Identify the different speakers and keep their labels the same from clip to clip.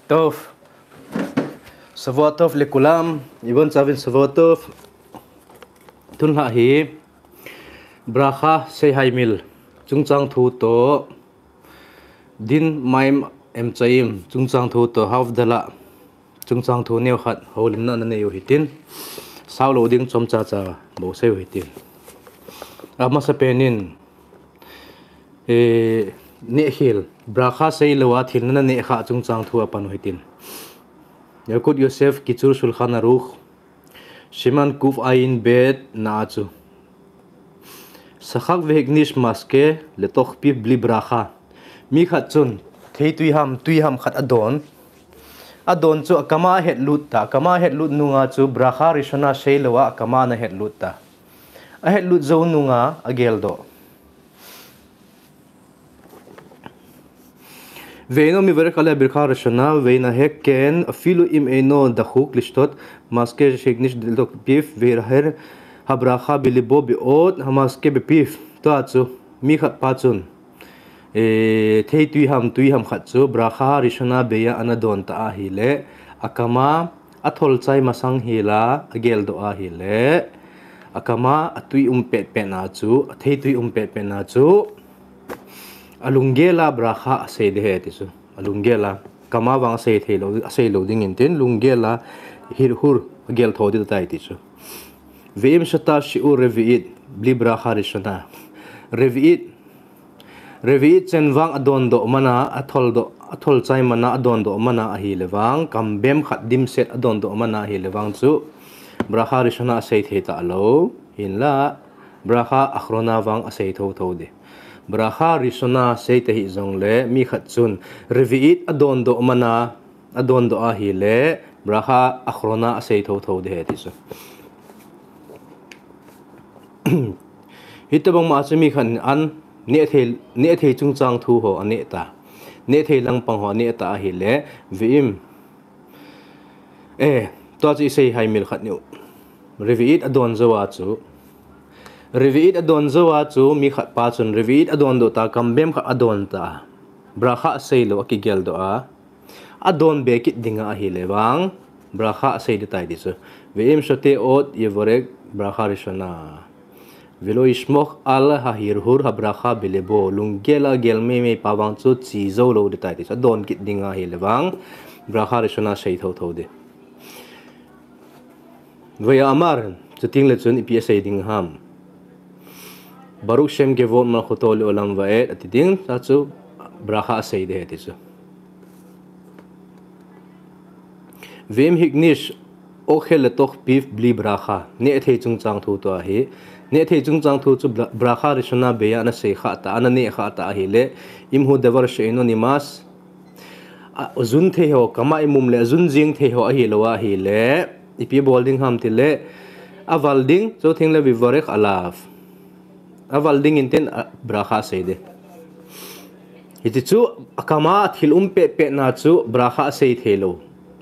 Speaker 1: טוב, שבוע טוב לכולם, איבון צבין שבוע טוב. תון להי ברכה שי מיל צ'ונגצ'אng thu to din maim emchaim chungchang thu to havdala chungchang thu neu khat holim na neu hitin saulo ding chomcha cha bo seu hitin ama sa penin ne hil brakha sei lewa thil na ne kha chungchang thu apan hitin yakut yosef kichur sulkhan aruch shiman kuf ain bet na chu sakhak vehnish maske letoch pi bli brakha mi khat chun thei tui ham khat adon chu akama het lut nunga chu brakha rishona sheilawa akama na het lut ta a het lut zo nunga agel do veino mi ver kala brakha rishona veina hekken afilu im eno dakhuk listot maske shegnish dilok pif ver her habrakha bilibo biot hamaske bepif to achu mi khat pa chun thei tui ham khat chu brakha rishona beya anadon ta a hi le akama athol chai masang hila agel do a hi le akama atui pet pe na chu thei tui pet pe na chu alungela brakha se de he ti chu alungela kama wang se thelo ase lo ding in ten lungela hirhur agel thodi ta ti chu veim shata shiur reviit bli brakha rishona reviit chen wang adon do mana athol chai mana adon do mana a hi lewang kambem khat dim set adon do mana hi lewang chu brakha rishona sei the ta lo hinla brakha akhrona wang asei tho de brakha rishona sei te hi zong le mi khat chun reviit adon do a hi le brakha akhrona asei tho de he ti chu hitabang ma chumi khan an ne thei chungchang thu ho ane ta ne thei lang pang ho ane ta hi le vim to chi sei hai mil khat nu reviit adon zawa chu mi khat pa chun reviit adon do ta kambem kha adon ta brakha sei lo ki gel do a adon be ki dinga hi le wang brakha sei de tai di chu vim shote ot yevorek brakha rishona velo ismokh al ha hirhur ha brakha bilebo lungela gelme me pawang chu chi zo lo de tai sa don kit dinga hi lewang brakha rishona sei tho de vaya amar chuting le chun ipi sei ding ham baruk shem ke von ma khotol olam wa et atiding sa chu brakha sei de ti chu vem hignish okhel toch pif bli brakha ne thei chungchang thu to hi ne thei chungchang thu chu brakha rishona beya na sei kha ta ana ne kha ta hi le imhu devar sheino nimas azun the ho kama imum le azun jing the ho hi lowa hi le ipi bolding ham ti le avalding so thing le vivorek alaf avalding inten brakha sei de hiti chu akama thil pe na chu brakha sei thelo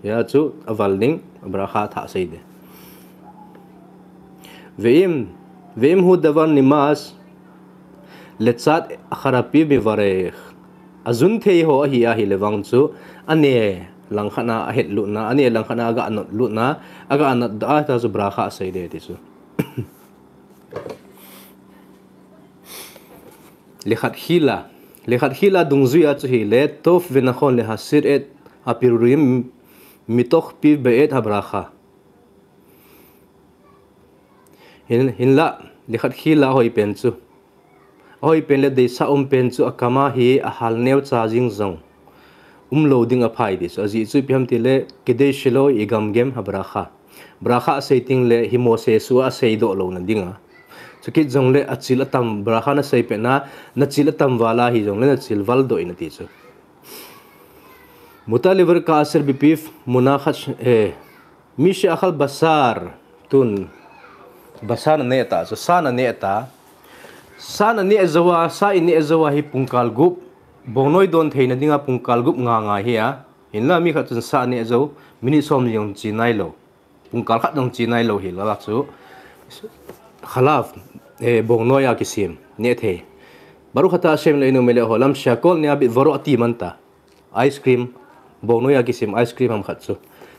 Speaker 1: ya chu avalding brakha tha sei de veim hu davan nimas letsat kharapi bi varech azun thei ho hi a hi lewang chu ane langkhana a het lu na ane langkhana aga anot lu na aga anot da ta chu brakha sei de ti chu lekhat hila dungzuya chu hi le tof venakhon le hasir et apiruim mitokh pi beet habrakha hinla likhat hila hoi pen chu hoi pen le de sa pen chu akama hi a hal neu charging zong loading a phai dis aji chu piam ti le kide shilo igam gem habrakha brakha setting le himose su a sei do lo na dinga chukit zong le achil atam brakha na sei pe na chil atam wala hi zong le na chil wal do ina ti chu mutaliver ka asir bipif munakhat mi shi akhal basar tun basana neta so sana ne zawa sa ini zawa hi pungkal gup bongnoi don theina dinga pungkal gup nga hi a hinla mi khat chun sa ne zo mini som yong chinai lo pungkal khat dong chinai lo hi la chu khalaf bongnoi a kisim ne the baru khata shem le no mele holam shakol ne abi varo ati manta ice cream bong no ya kisim ice cream ham khat chu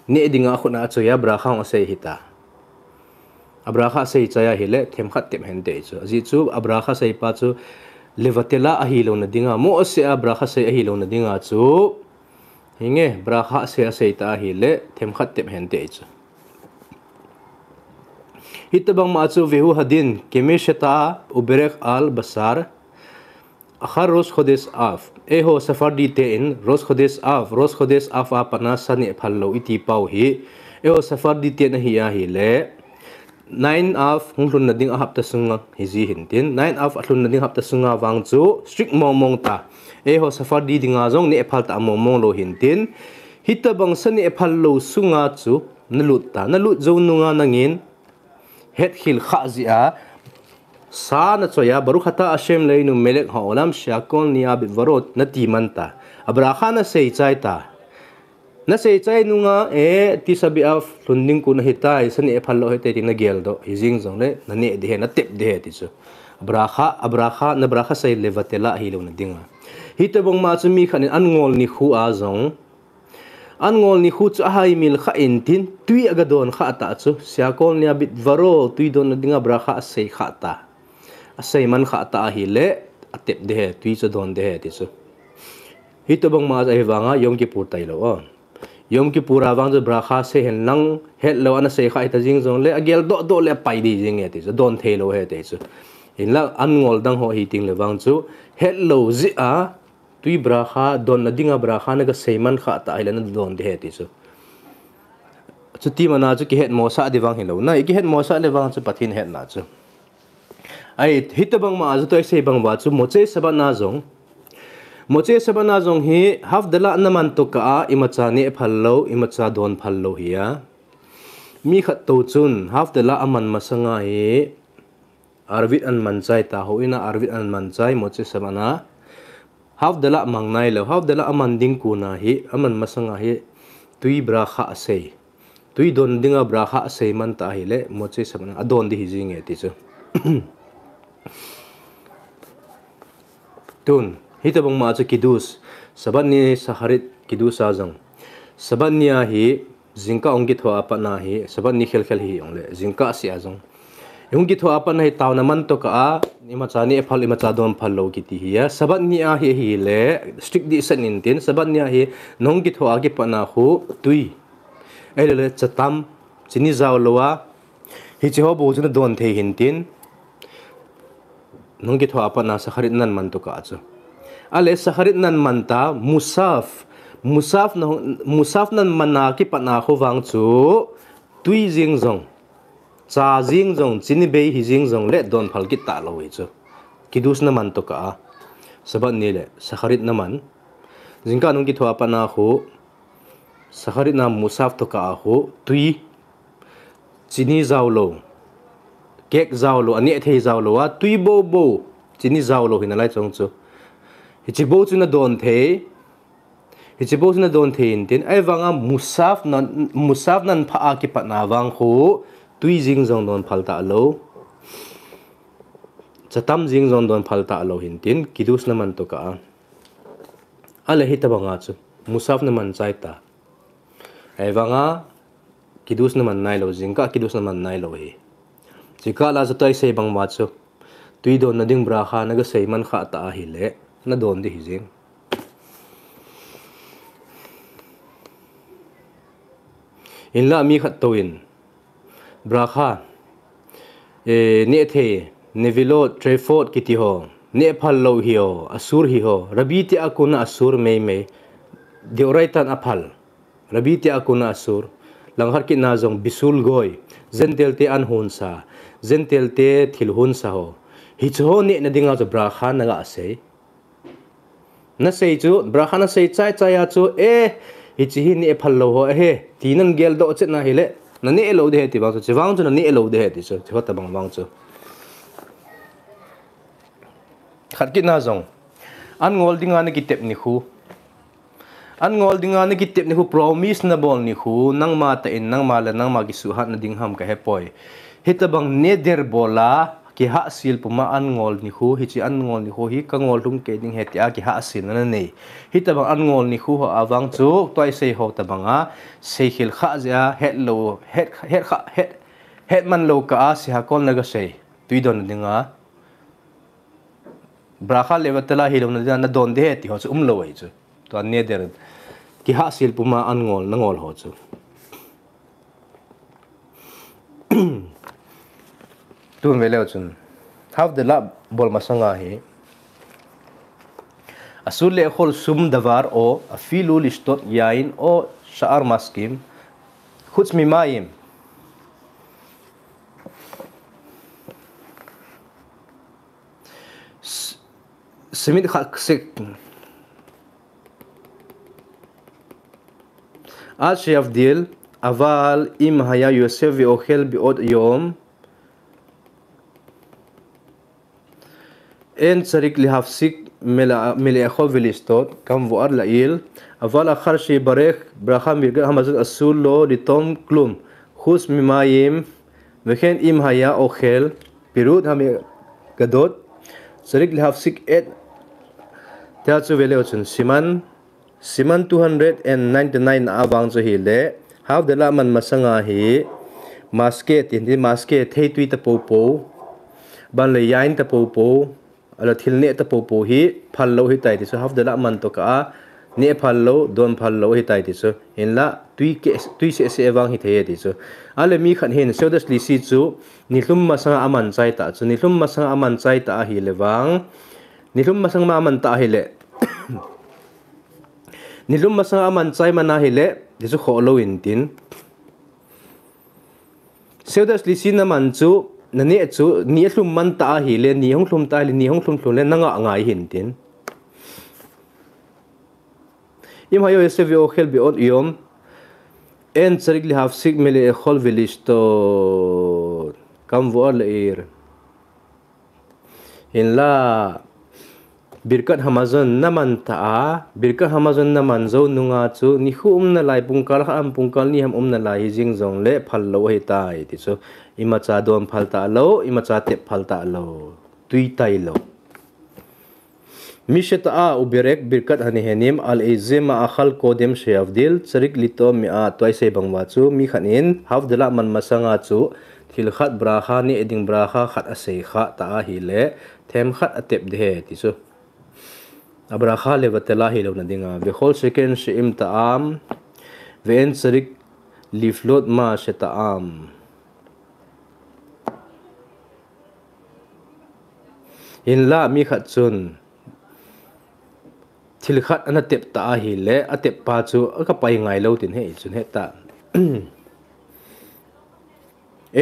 Speaker 1: ne dinga khuna chu ya brakha ong sei hita abrakha sei chaya hile them khat tem hen te chu ji chu abrakha sei pa chu levatela a hi lo na dinga mo se abrakha sei a hi lo na dinga chu hinge brakha sei ta hile them khat tem hen te chu hitabang ma chu vehu hadin kemeshata uberek al basar akhar roz khodes af eho safardi te in roz khodes af apana sani phallo iti pau hi eho safardi te na hi a hi le 9 af hunglun na ding a hapta sunga hiji hintin 9 af atlun na ding hapta sunga wang chu strict momong ta eho safardi dinga jong ni ephalta momong lo hintin hitabang sani ephallo sunga chu nalut zo nunga nangin het khil khazia sa na choya baru khata ashem leinu melek haolam shakon nia bivarot na timanta abrakha na sei chaita na sei chai nunga ti sabi af lunding kun hitai sani ephallo hete ting na geldo hijing jong le na ne de na tep de ti chu abrakha na brakha sei levatela hilo na dinga hitabong ma chu mi khanin angol ni khu a jong angol ni khu chu hai mil kha intin tui agadon kha ta chu siakol nia bit varo tui don na dinga brakha sei kha ta asai man kha ta hi le atep de tui chu don de ti chu hitabong ma ai wanga yom ki pur tai lo yom ki pura wang chu brakha se hen nang het lo ana sei kha ita jing jong le agel do le pai di jing ti chu don the lo he te chu in la angol dang ho hi ting le wang chu het lo zi a tui brakha don na dinga brakha na ga seiman kha ta ile na don de heti chu chuti mana chu ki het mo sa diwang hi lo na ki het mo sa le wang chu pathin het na chu ai hitabang ma ju toi sei bang wa chu moche sabana jong hi havdala naman to ka imacha ni phallo imacha don phallo hiya mi khat to chun havdala aman masanga hi arvit an manchai ta ho ina arvit an manchai moche sabana Havdalah mangnai lo havdalah amanding kuna hi aman masanga hi tui brakha sei tui don dinga brakha sei man ta hi le moche sabana adon di hijing e ti chu tun hitabang ma chu kidus sabani saharit kidusa jang sabania hi jingka ongki tho apa na hi sabani khel hi ongle jingka si ajong yungki tho apa na hi taw na man to ka imachani ephal imacha don phallo kiti hiya sabat ni a hi le strict di sanin tin sabat ni a hi nongki tho agi pana khu tui ele chatam chini zaw lowa hi cheho bo chuna don the hin tin nongki tho apa na sakharit nan man to ka chu ale sakharit nan man ta musaf nan mana ki pana khu wang chu tui jing jong cha jing jong chini be hi jing jong le don phal ki ta lo chu kidus na man to ka sabat ni le sakharit naman jingka nung ki thwa pa na khu sakharit na musaf to ka khu tui chini zawlo kek zawlo ani thei zawlo wa tui bo chini zawlo hinalai chong chu hi bo chu na don the in tin ai wanga musaf nan pha a ki pa na wang khu tui jing jong don phalta lo chatam jing jong don phalta lo hintin kidus naman to ka ale hitabanga chu musaf naman chaita aiwanga kidus naman nai lo jingka kidus naman nai lo hi chika la chatai sei bang ma chu tui don na ding brakha na ga sei man kha ta hi le na don di hi jing in la mi khat to in brakha ne the nevilo trefort kiti ho ne phallo hi ho asur hi ho rabiti akuna asur me deoraitan aphal rabiti akuna asur langhar ki na jong bisul goi zentelte an hunsa zentelte thilhun sa ho hi cho ne na dinga jo brakha na ga sei na sei chu brakha na sei chai ya chu hi chi hi ne phallo ho tinan gel do chet na hile na ne elo de ti bang chu wang chu na ne elo de ti chu thot bang wang chu khat ki na jong an ngol dinga ne ki tep ni khu promise na bol ni khu nang ma ta in nang ma la nang ma gi su hat na ding ham ka he poi hitabang neder bola ki ha sil puma an ngol ni khu hi chi an ngol ni khu hi ka ngol lung ke ding hetia ki ha sil na nei hi ta bang an ngol ni khu ho awang chu toy sei ho ta banga sei khil kha ja het lo het man lo ka a si ha kon na ga sei tuidon dinga brakha levatala hi lo na don de ti ho chu lo ai chu to an ne der ki ha sil puma an ngol na ngol ho chu tun veleo chun Havdalah masang hi asul le khol sum davar o afilu listot yain o sha'ar maskim khuts mimayim simit khaksik al Havdil aval im haya yosef vi okhel bi od yom en sarik li hafsik mele akho vilistot kam vuar lail aval akhar shi barek brakha mirga hamazat asul lo litom klum khus mimayim vekhen im haya okhel pirut hame gadot sarik li hafsik et tachu veleochun siman 299 awang chu hi le Havdalah masanga hi maske tin maske thei tui ta po ban le yain ta po ala thilne ta po hi phallo hi tai ti so Havdalah to ka ne phallo don phallo hi tai ti so inla tui se awang hi thei ti so ale mi khan hen sodas li si chu nilum masanga aman chai ta chu nilum masanga aman chai ta hi lewang nilum masang ma aman ta hi le nilum masanga aman chai mana hi le disu kholo in tin sodas li si na man chu na ne chu ni hlum man ta hi le ni hong hlum ta le ni hong hlum le nanga ngai hin tin im hayo se vi okhel bi od yom en charik li haf sik mele khol vilisto kam vor le ir in la birkat hamazon naman ta birkat hamazon naman zo nunga chu ni khum na lai pungkal kham pungkal ni ham na lai jing zong le phal lo he tai ti so ima cha don phal ta lo ima cha te phal ta lo tui tai lo mishata a ubirek birkat hani henim al izma akhal kodem Havdil charik lito mi a toy se bangwa chu mi khanin Havdalah masanga chu thil khat brakha ni eding brakha khat asei kha ta hi le them khat atep de he ti so abrakha levatala hi lo na dinga ve khol second shim ta am ven charik liflot ma sheta am in la mi khat chun thil khat ana tep ta hi le atep pa chu ka pai ngai lo tin he chun he ta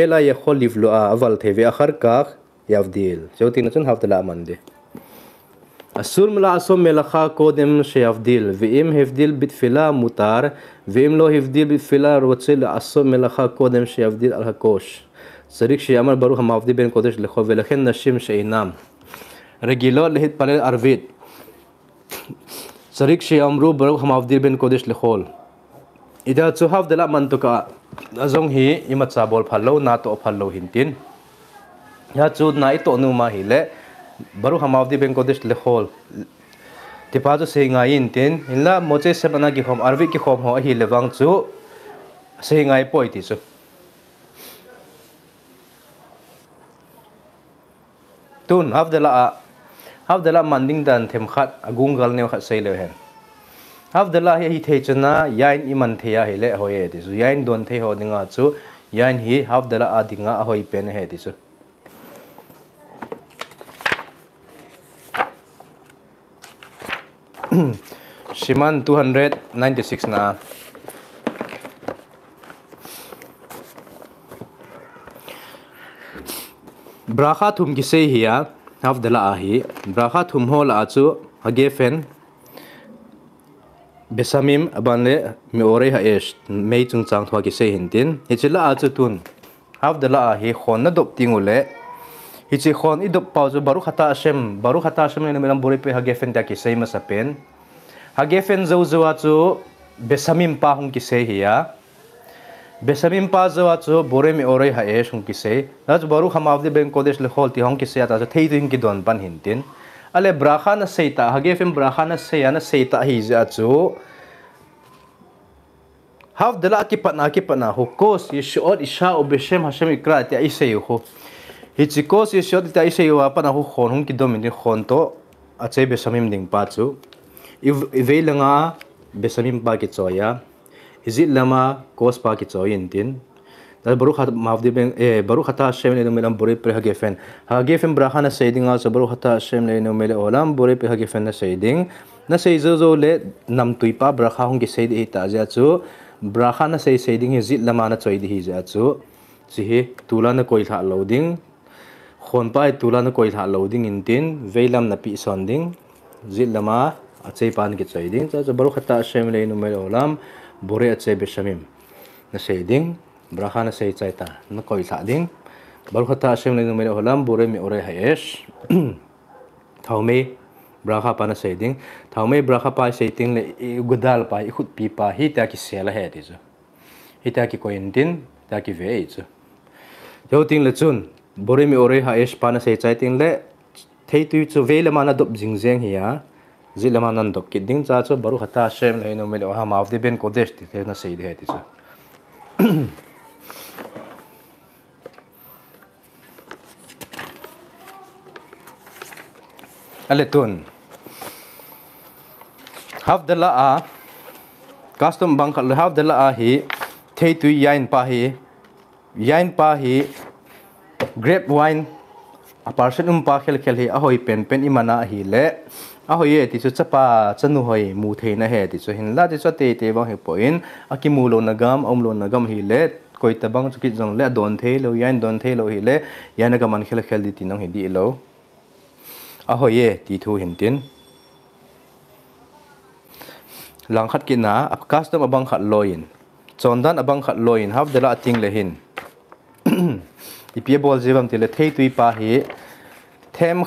Speaker 1: ela ye khol liflo a aval theve akhar ka Havdil chotin chun Havdalah mande asul mala asom melakha kodem Havdil vim Havdil bitfila mutar vim lo Havdil bitfila rochel asom melakha kodem Havdil al hakosh sarik shi amar baru hamavdi ben kodesh lekho velakhen nashim sheinam regilo lehit pale arvit sarik shi amru baru hamavdi ben kodesh lekhol ida chu Havdalah mantuka azong hi imatsa bol phallo na to phallo hintin ya chu na ito nu ma hi le baru hamavdi ben kodesh lekhol tipajo se ngai intin inla moche sebana ki khom arvi ki khom ho hi lewang chu se ngai poi ti chu tun Havdalah manding dan them khat agungal ne khat sei le hen Havdalah hi thei chana yain iman theya hi le hoye ti chu yain don thei ho dinga chu yain hi Havdalah adinga a hoi pen he ti chu Shiman 296 na brakha thum ki sei hiya Havdalah ahi brakha thum hol a chu hagefen besamim abanle mi ore ha es mei chung chang thwa ki sei hintin hichila a chu tun Havdalah ahi khon na dop tingule hichi khon I dop pau chu baru khata ashem ne melam bori pe hagefen ta ki sei ma sapen hagefen zo zo a chu besamim pa hung ki sei hiya besamim pa zawa chu bore mi orei ha e shung ki se das baru khamav de ben kodesh le khol ti hong ki se ta thei tin ki don pan hin tin ale brakha na seita hage fem brakha na se ana seita hi za chu havdalah ki patna ho kos yeshot isha obeshem hashem ikra ti ai se ho hichikos yeshot ti ai se wa pana ho khon hong ki dom ni khon to ache besamim ding pa chu ivelanga besamim pa ki choya izit lama kos pa ki choyin tin dal baru khat mavdi ben baru khata shem le melam bore pre hage fen brakha na seiding also baru khata shem le no mele olam bore pre hage fen na seiding na sei zo le nam tuipa brakha hong ki seid e ta ja chu brakha na sei seiding izit lama na choi di hi ja chu chi hi tula na koi tha loading khon pa tula na koi tha loading in tin veilam na pi sonding zit lama achei pan ki choi ding cha baru khata shem le no mele olam bore ache beshamim na seiding brakha na sei chaita na koi tha ding baru khata shem le no mele olam bore mi ore hayesh thaume brakha pa na seiding thaume brakha pa seiting le gudal pa i khut pi pa hi ta ki sela he ti chu hi ta ki koin tin ta ki ve chu yo ting le chun bore mi ore hayesh pa na sei chaiting le thei tu chu ve le mana dop jingjeng hiya zilama nan dok ki ding cha chu baru khata shem le no mele ha mav de ben kodesh ti na sei de he ti chu aletun havdalah a custom bang khat havdalah a hi thei tu yain pa hi grape wine a person pa khel hi ahoi pen imana hi le ahoi ti chu chapa chanu hoi mu theina he ti chu hin la ti chu te bang he poin akimulo nagam omlo nagam hi le koi tabang chu ki jong le don thei lo yain don thei lo hi le yana ga man khel di ti nang hi di lo ahoye ti thu hintin lang khat ki na custom abang khat loin chondan abang khat loin havdalah ting le hin ipia bol jevam tile thei tui pa hi them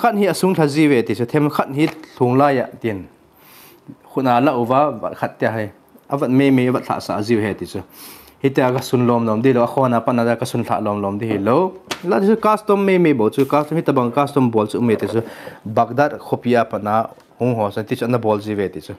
Speaker 1: khat hi asung thaji ve ti so them khat hi thungla ya tin khuna la uwa khat te hai avat me avat tha sa jiu he ti so hita ka sun lom di lo khona pana da ka sun tha lom di hi lo la ju custom me bo chu custom hita bang custom bol chu me te chu bagdad khopia pana hung ho sa ti chu na bol ji ve ti chu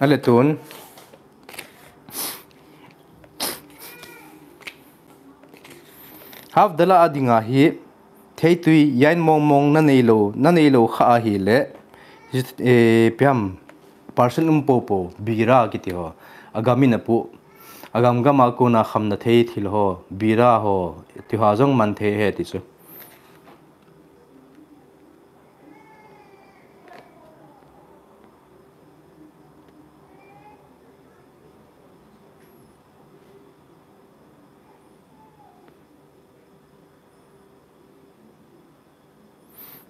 Speaker 1: aletun havdalah adinga hi thei tui yain mong na nei lo kha hi le piam parcel popo bira kiti ho agami na pu agam gama ko na kham na thei thil ho bira ho ti ha jong man the he ti chu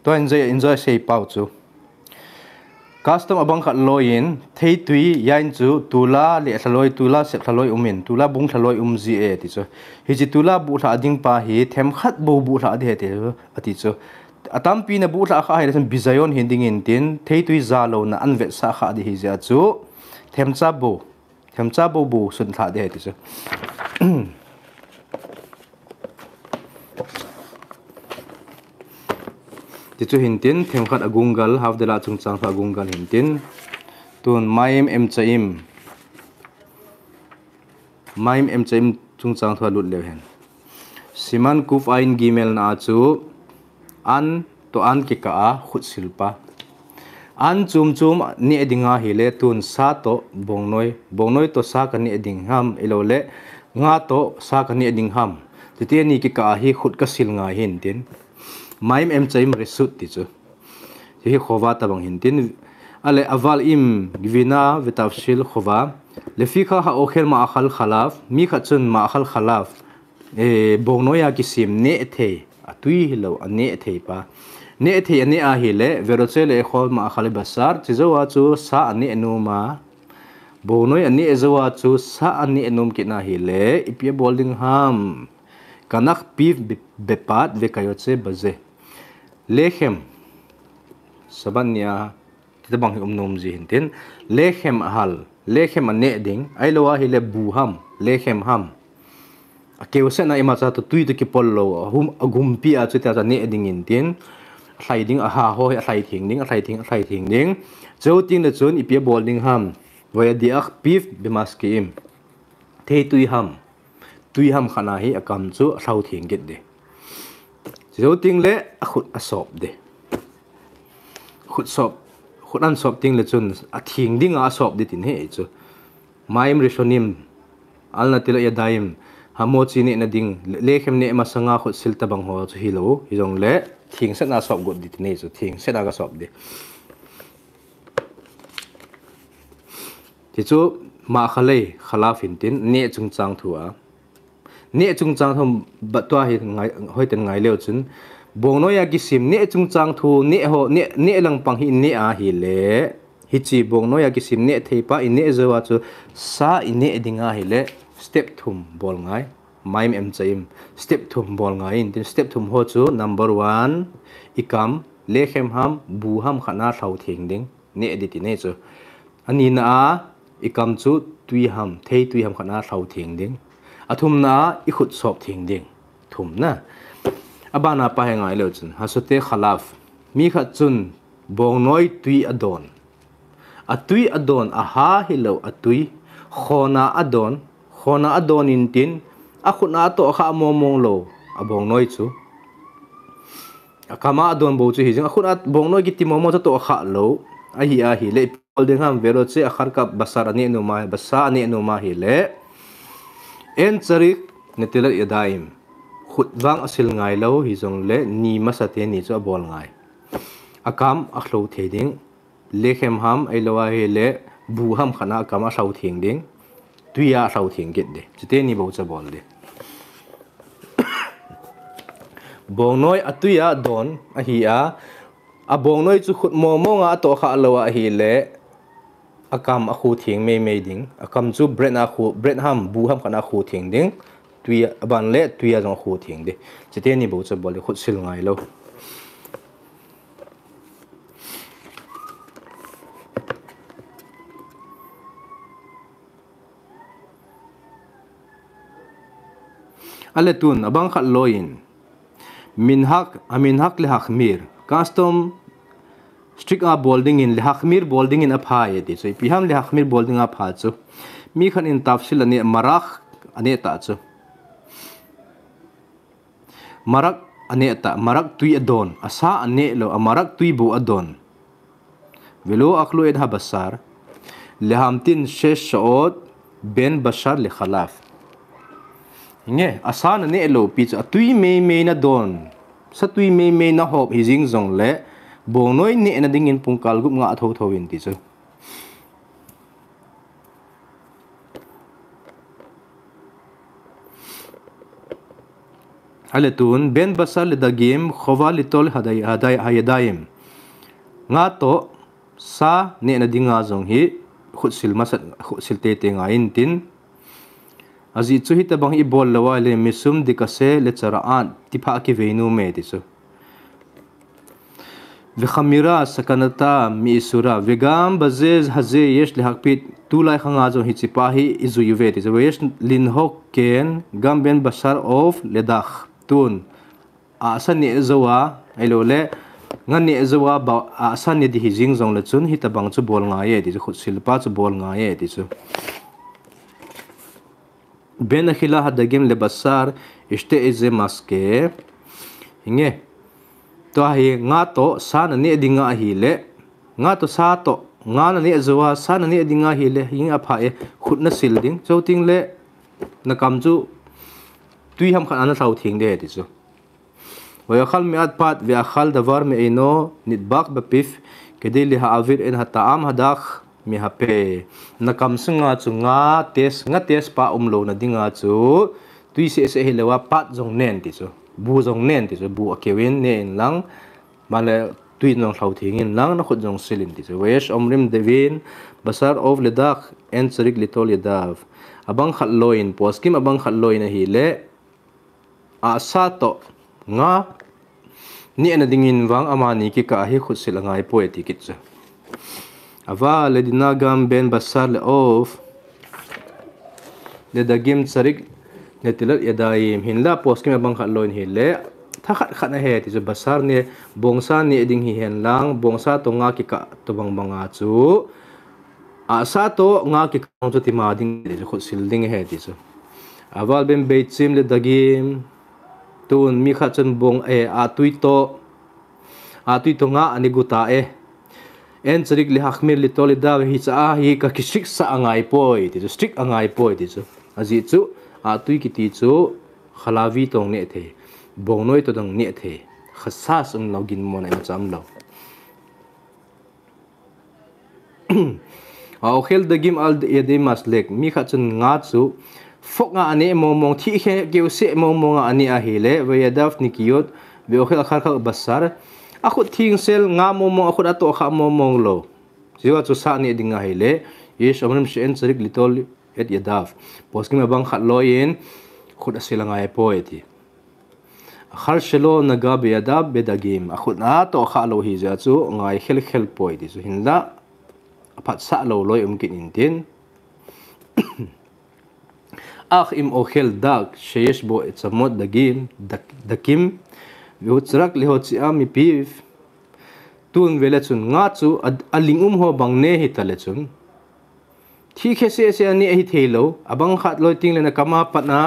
Speaker 1: to enjoy sei pau chu custom abang khat loin thei tui yain chu tula le thloi tula se thloi umin tula bung thloi ji e ti chu hi ji tula bu thla ding pa hi them khat bu thla de te ati chu atam pi na bu thla kha hai san bizayon hinding in tin thei tui za lo na anve sa kha di hi ja chu them cha bu sun thla de ti chu tichu hintin them khat agungal havdalah chungchang tha agungal hintin tun maim em chaim chungchang tha lut le hen siman kuf ain gimel na chu an to an ki ka a khut silpa an chum ni edinga hi le tun sa to bongnoi to sa ka ni eding ham ilole nga to sa ka ni eding ham titi ni ki ka hi khut ka sil nga hin tin maim em chaim resut ti chu hi khowa ta bang hintin ale aval im gvina vetavshil khowa lefika ha okhel ma akhal khalaf mi khachun ma akhal khalaf bongnoya ki sim ne the atui hilo ane the pa ne thei ani a hi le veroche le khol ma khale basar chizowa chu sa ani enuma bonoi ani ezowa chu sa ani enum ki na hi le ipia bolding ham kanak pif bepat ve kayoche baze lechem sabanya titabang umnom ji hinten lechem ahal lechem ane ding ai lowa hi le buham lechem ham akewse na ima cha to tui to ki pollo hum agumpi a chu ta ne ding in tin thlai ding a ha ho thlai thing ding thlai thing ding zo ting le chun ipia bolding ham voya diak pif bemaski im thei tui ham khana hi akam chu thau thing get de zo ting le khut asop de khut an sop ting le chun a thing ding a sop de tin he chu maim rishonim alna tila ya daim hamochi ne na ding lechem ne masanga khut sil tabang ho chu hilo hijong le thing set na sop god dit ne chu thing set aga sop de ti chu ma khale khala fin tin ne chung chang thua ne chung chang thom batwa hi ngai hoiten ngai leo chun bongno ya ki sim ne chung chang thu ne ho ne lang pang hi ne a hi le hi chi bongno ya ki sim ne theipa in ne zawa chu sa in ne dinga hi le step thum bol ngai maim em chaim step thum bol ngai in tin step thum ho chu number 1 ikam lechem ham bu ham khana thau thing ding ne edit ne chu ani na ikam chu tui ham thei tui ham khana thau thing ding athum na i khut sop thing ding thum na abana pa hengai lo chun hasote khalaf mi kha chun bong noi tui adon a ha hilo atui khona adon in tin akhuna to kha momong lo abong noi chu akama adon bo chu hi jing akhuna bong noi ki ti momo to kha lo a hi le holding ham vero che akhar ka basar ani no ma basa ani no ma hi le en charik netila yadaim khutwang asil ngai lo hi jong le ni masate ni chu bol ngai akam akhlo theding lechem ham ai lowa he le bu ham khana kama sau thing ding tuya sau thing get de chite ni bo cha bol de bong noi atuya don a hi a bong noi chu khut mo nga to kha lowa hi le akam a khu thing me ding akam chu bread ham bu ham khana khu thing ding tuya aban le tuya jong khu thing de chite ni bo cha bol de khut sil ngai lo aletun abang khat loin minhak le hakmir custom strict a bolding in le hakmir bolding in a phai ti so piham le hakmir bolding a pha chu mi khan in tafsil ani marak ane ta chu marak tui adon asa ane lo amarak tui bu adon velo akhlo ed ha basar le hamtin shesh shot ben bashar le khalaf nge asan ne lo pi cha tui me na don sa tui me na hop hi jing zong le bong noi ne na ding in pungkal gup nga tho in ti chu aletun ben basal le dagim khowa litol hayadaim nga to sa ne na dinga zong hi khutsil masat khutsil te nga in tin azi chu hita bang i bol lawa le misum dikase le charaan tipha ki veinu me ti chu ve khamira sakanata mi sura vegam bazez haze yesh le hakpit tulai khanga jo hi chipahi izu yuve ti yesh lin hok ken gamben basar of ledakh tun asani zowa elo le ngani zowa ba asani di hijing jong le chun hita bang chu bol nga ye ti chu silpa chu bol nga ye ti chu ben khila hadagem le basar ishte eze maske hinge to hi nga to san ne dinga hi le nga to sa to nga na ne zowa san ne dinga hi le hing a pha e khutna silding choting le na kam chu tui ham khan ana thau thing de ti chu wa khal mi at pat ve khal davar me eno nitbak ba pif kede li ha avir en ha taam hadakh mi ha pe na kam sunga chu nga tes pa umlo na dinga chu tui se he lewa pat jong nen ti chu bu jong nen ti chu bu akewin ne in lang male tui nong thlau thingin lang na khut jong silin ti chu wesh omrim devin basar of ledak en charik litol yadav abang khat loin poskim abang khat loin a hi le a sa to nga ni ana dingin wang amani ki ka hi khut sil angai poeti kit chu ava le dinagam ben basar le of le dagim charik le tilat yadaim hinla poskim abang khat loin hi le thakhat khat na he ti chu basar ne bongsa ni ding hi hen lang bongsa to nga ki ka to bang banga chu a sa to nga ki ka chu ti ma ding le khut sil ding he ti chu aval ben beitsim le dagim tun mi kha chen bong a tui to nga ani guta en charik li hakmir li toli da hi cha hi ka kisik sa angai poi ti chu strict angai poi ti chu aji chu a tui ki ti chu khalawi tong ne the bong noi to dang ne the khasas login mo na cham lo au khel dagim al de maslek mi kha chen nga chu fok nga ane mong thi khe keu se mong nga ani a hele veyadaf nikiyot be okhel khar kha basar akhut thing sel nga mong akhut ato kha mong lo jiwa chu sa ni dinga hele yesh amram shen charik litol et yadaf poskim bang khat loin khut asila nga e poeti khar shelo naga be yadab be dagim akhut na to kha lo hi ja chu ngai khel poeti chu hinla aphat sa lo loi kin intin ach im okhel dak sheyesh bo etsamot dagim dakim viutsrak lehot siam mi pif tun vele chun nga chu alingum ho bangne hi tale chun thi khe se ani hi thelo abang khat loi ting le na kama patna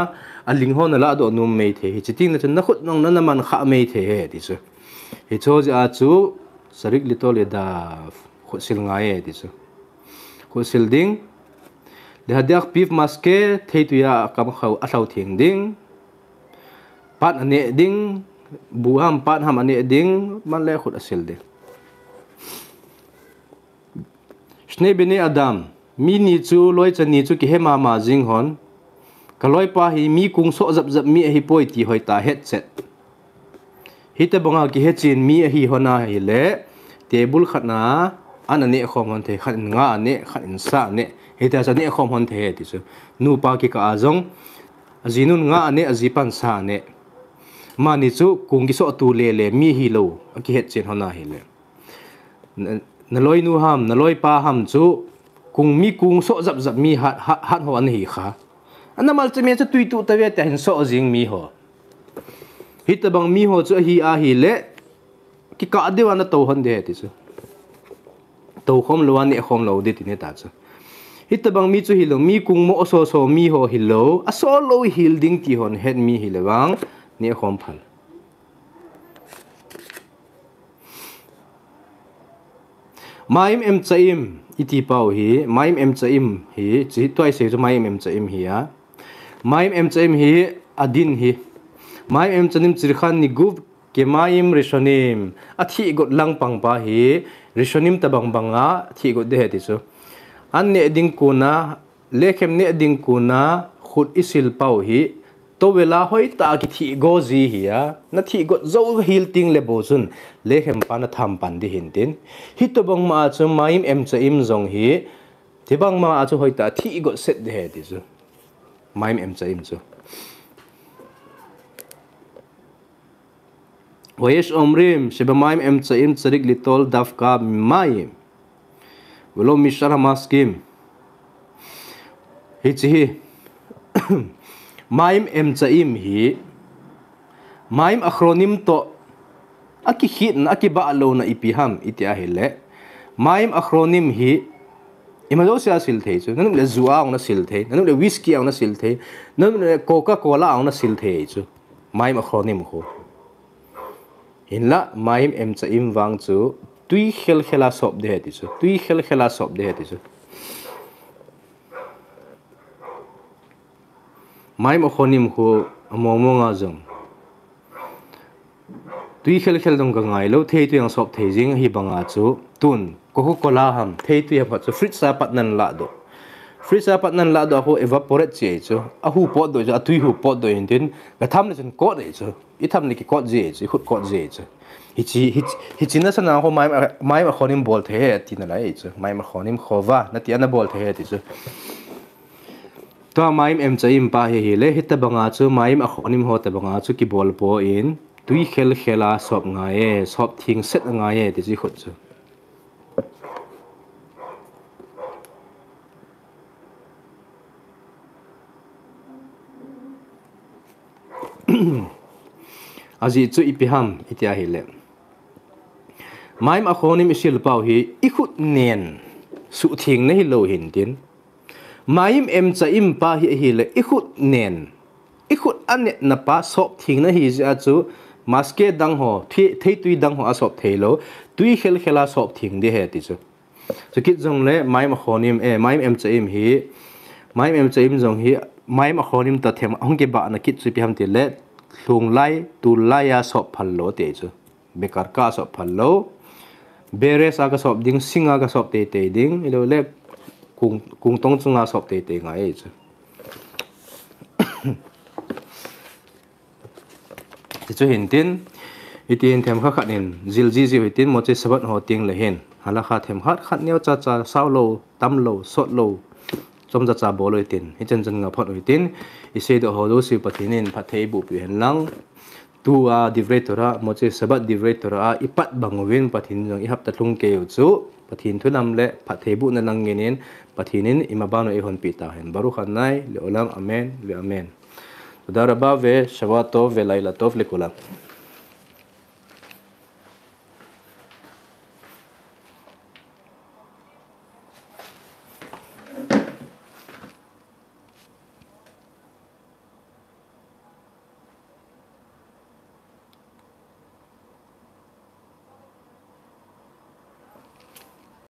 Speaker 1: aling ho na la do num mei the hi chiting na chun na khut nong na man kha mei the he ti chu hi cho ja chu sarik litol da khut sil nga ye ti chu khut sil ding le hadiak pif maske theituya kam khau athau thing ding pat ane ding buham pat ham ane ding man le khut asil de shne bene adam mi ni chu loi chani chu ki hema ma jing hon kaloi pa hi mi kung so zap mi hi poi ti hoi ta het set hita bonga ki he chin mi hi hona hi le table khatna anane khom hon the khat nga ane khat in sa ne hita sa ne khom hon the ti chu nu pa ki ka azong azinun nga ane azipan sa ne mani chu kung ki so tu le mi hi lo ki het chen hona hi le naloi nu ham naloi pa ham chu kung mi kung so zap mi hat ho an hi kha anamal chme chu tui tu ta ve ta hin so jing mi ho hita bang mi ho chu hi a hi le ki ka dewa na to hon de ti chu to khom lo an e khom lo de ti ne ta chu hita bang mi chu hi lo mi kung mo so mi ho hi lo a so lo hil ding ti hon het mi hi le wang ne khom phal maim em chaim iti pau hi maim em chaim hi chi toy se chu maim em chaim hi a maim em chaim hi adin hi maim em chanim chirkhan ni gup ke maim rishonim athi got lang pang pa hi rishonim tabang banga thi got de heti chu an ne ding kuna lekhem ne ding kuna khut isil pau hi to vela hoi ta ki thi go ji hi a na thi got zo hil ting le bo chun lekhem pa na tham pan di hin tin hi to bang ma chu maim em chaim zong hi thibang ma chu hoi ta thi got set de heti chu maim em chaim chu Wayesh omrim shebamaim em chaim charik litol dafka maim velo mishara maskim hi maim em chaim hi maim acronym to aki hit na aki ba alo na ipiham itia hele maim acronym hi imado sia sil the chu nanum le zuwa ang na sil the nanum le whiskey ang na sil the nanum le coca cola ang na sil the chu maim acronym ho hinla maim em chaim wang chu tui khela sop de ti chu tui khela sop de ti chu maim akhonim ho among nga jong tui khel dong ka ngai lo thei tu yang sop thei jing hi banga chu tun coca cola ham thei tu ya chu fridge sa pat nan la do freezer pat nan la do ho evaporate che chu a hu pot do a tui hu pot do in tin ga tham le chen ko de chu I tham le ki ko je chu hut ko je chu hi chi na sana ho mai ma khonim bol the ti na lai chu mai ma khonim khova na ti ana bol the ti chu to mai em chaim pa he le hita banga chu mai ma khonim ho ta banga chu ki bol po in tui khela sop nga e sop thing set nga e ti chi khut chu azi chu ipiham itia hi le maim a khonim isil pau hi ikhut nen su thing na hi lo hin tin maim em cha im pa hi le ikhut nen ikhut anet na pa sop thing na hi ja chu maske dang ho thei tui dang ho a sop theilo tui khela sop thing de he ti chu so kit jong le maim a khonim maim em cha im hi maim em cha im jong hi maim a khonim ta them hong ke ba na kit chu piham ti le thung lai tu lai ya sop phallo te chu bekar ka sop phallo bere sa ka sop ding singa ka sop te ding ilo le kung tong chunga sop te nga e chu ti chu hin tin itin them kha khanin zil ji hitin mo che sabat ho ting le hen hala kha them khat neu cha saw lo tam lo sot lo chom cha boloi tin hi chen nga phot hitin ise do ho lo si pathinin phathei bu pi hen lang tu a divretora mo che sabat divretora ipat bangwin pathin jong I hap ta tlung ke chu pathin thunam le phathei bu na lang ngenin pathinin imabano e hon pi ta hen baru khanai le olam amen le amen daraba ve shawato ve lailatov le kulam